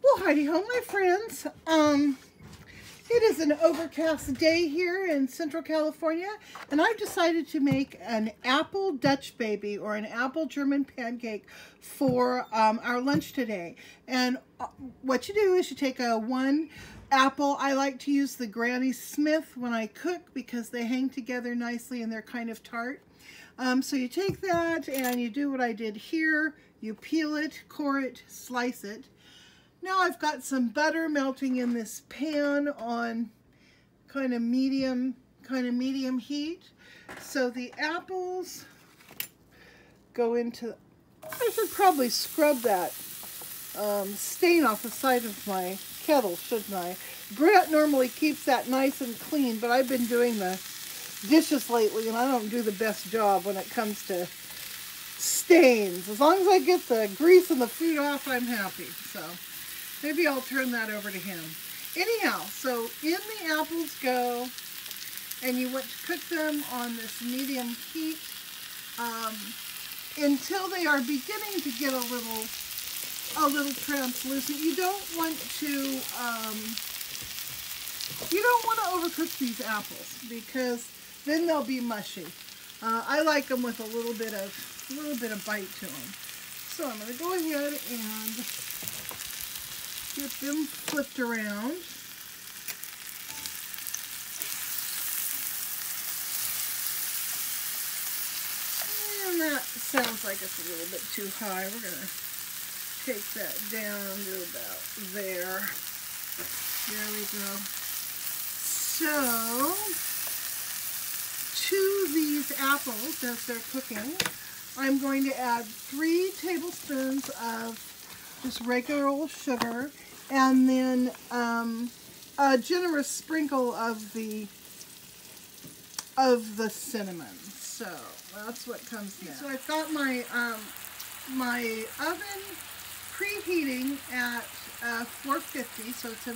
Well, howdy ho, my friends. It is an overcast day here in Central California, and I've decided to make an apple Dutch baby or an apple German pancake for our lunch today. And what you do is you take one apple. I like to use the Granny Smith when I cook because they hang together nicely and they're kind of tart. So you take that and you do what I did here. You peel it, core it, slice it. Now I've got some butter melting in this pan on kind of medium heat. So the apples go into, I should probably scrub that stain off the side of my kettle, shouldn't I? Grant normally keeps that nice and clean, but I've been doing the dishes lately and I don't do the best job when it comes to stains. As long as I get the grease and the food off, I'm happy. So maybe I'll turn that over to him. Anyhow, so in the apples go, and you want to cook them on this medium heat until they are beginning to get a little translucent. You don't want to overcook these apples because then they'll be mushy. I like them with a little bit of bite to them. So I'm going to go ahead and get them flipped around. And that sounds like it's a little bit too high. We're going to take that down to about there. There we go. So, to these apples, as they're cooking, I'm going to add 3 tablespoons of just regular old sugar, and then a generous sprinkle of the cinnamon. So that's what comes next. So I've got my my oven preheating at 450. So it's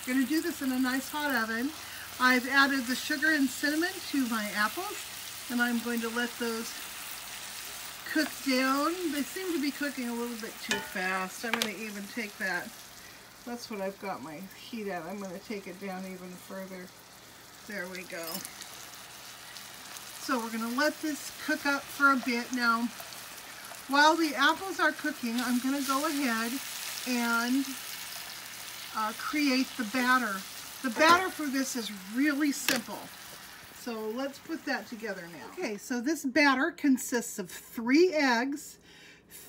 going to do this in a nice hot oven. I've added the sugar and cinnamon to my apples, and I'm going to let those cook down. They seem to be cooking a little bit too fast. I'm going to even take that. That's what I've got my heat at. I'm going to take it down even further. There we go. So we're going to let this cook up for a bit. Now, while the apples are cooking, I'm going to go ahead and create the batter. The batter for this is really simple. So let's put that together now. Okay, so this batter consists of 3 eggs,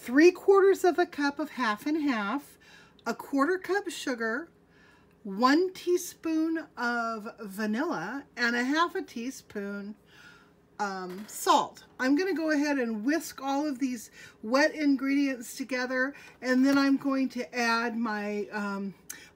3/4 cup of half and half, 1/4 cup sugar, 1 teaspoon of vanilla, and 1/2 teaspoon salt. I'm going to go ahead and whisk all of these wet ingredients together, and then I'm going to add my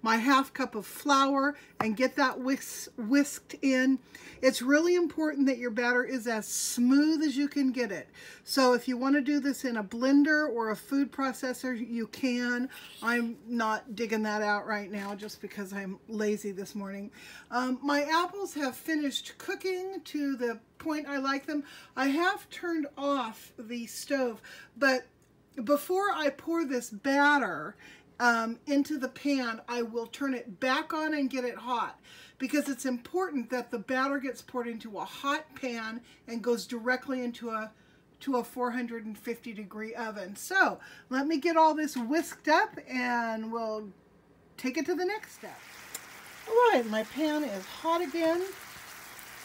my 1/2 cup of flour and get that whisked in. It's really important that your batter is as smooth as you can get it. So if you want to do this in a blender or a food processor, you can. I'm not digging that out right now just because I'm lazy this morning. My apples have finished cooking to the point I like them. I have turned off the stove, but before I pour this batter into the pan, I will turn it back on and get it hot, because it's important that the batter gets poured into a hot pan and goes directly into a 450-degree oven. So let me get all this whisked up and we'll take it to the next step. All right, my pan is hot again,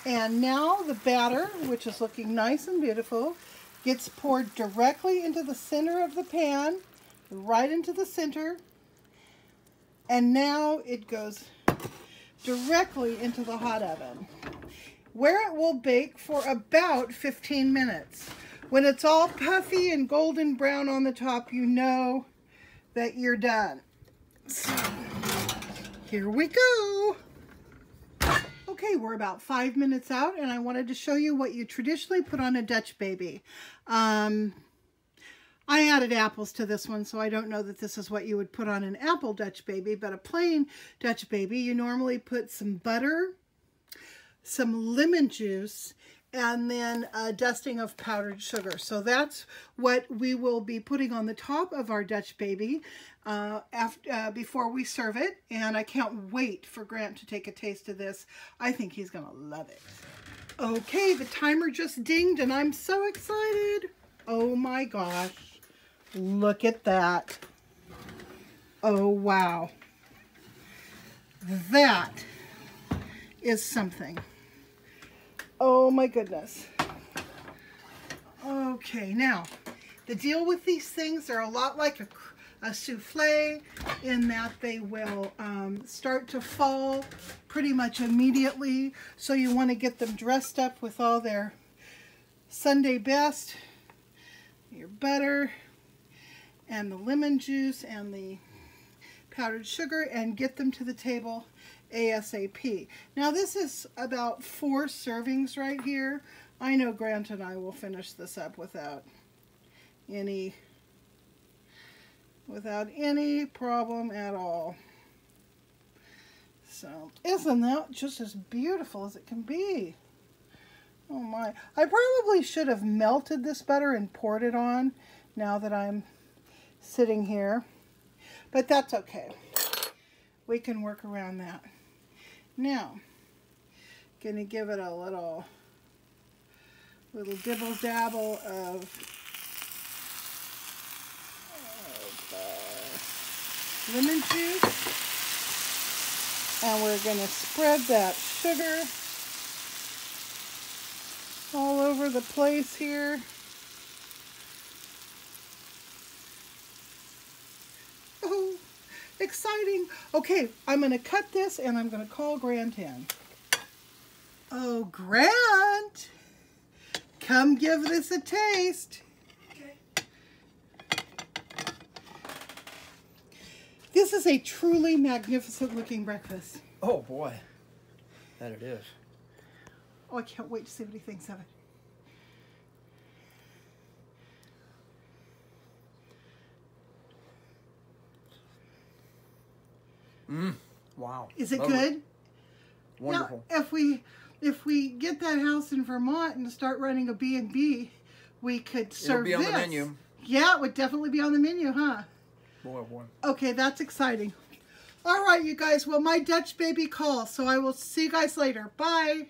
and now the batter, which is looking nice and beautiful, gets poured directly into the center of the pan, right into the center, and now it goes directly into the hot oven, where it will bake for about 15 minutes. When it's all puffy and golden brown on the top, you know that you're done. So, here we go. Okay, we're about 5 minutes out, and I wanted to show you what you traditionally put on a Dutch baby. I added apples to this one, so I don't know that this is what you would put on an apple Dutch baby, but a plain Dutch baby, you normally put some butter, some lemon juice, and then a dusting of powdered sugar. So that's what we will be putting on the top of our Dutch baby before we serve it. And I can't wait for Grant to take a taste of this. I think he's gonna love it. Okay, the timer just dinged and I'm so excited. Oh my gosh, look at that. Oh wow, that is something. Oh my goodness. Okay, now the deal with these things, they're a lot like a souffle in that they will start to fall pretty much immediately. So you want to get them dressed up with all their Sunday best, your butter and the lemon juice and the powdered sugar, and get them to the table ASAP. Now this is about 4 servings right here. I know Grant and I will finish this up without any problem at all. So isn't that just as beautiful as it can be? Oh my, I probably should have melted this butter and poured it on now that I'm sitting here, but that's okay. We can work around that. Now, gonna give it a little dibble dabble of lemon juice, and we're gonna spread that sugar all over the place here. Oh, exciting. Okay, I'm going to cut this and I'm going to call Grant in. Oh, Grant, come give this a taste. Okay. This is a truly magnificent looking breakfast. Oh boy, that it is. Oh, I can't wait to see what he thinks of it. Wow. Is it Lovely. good? Wonderful. Now, if we get that house in Vermont and start running a B&B, we could serve this. It'll be on the menu. Yeah, it would definitely be on the menu, huh? Boy, oh boy. Okay, that's exciting. All right, you guys. Well, my Dutch baby calls, so I will see you guys later. Bye.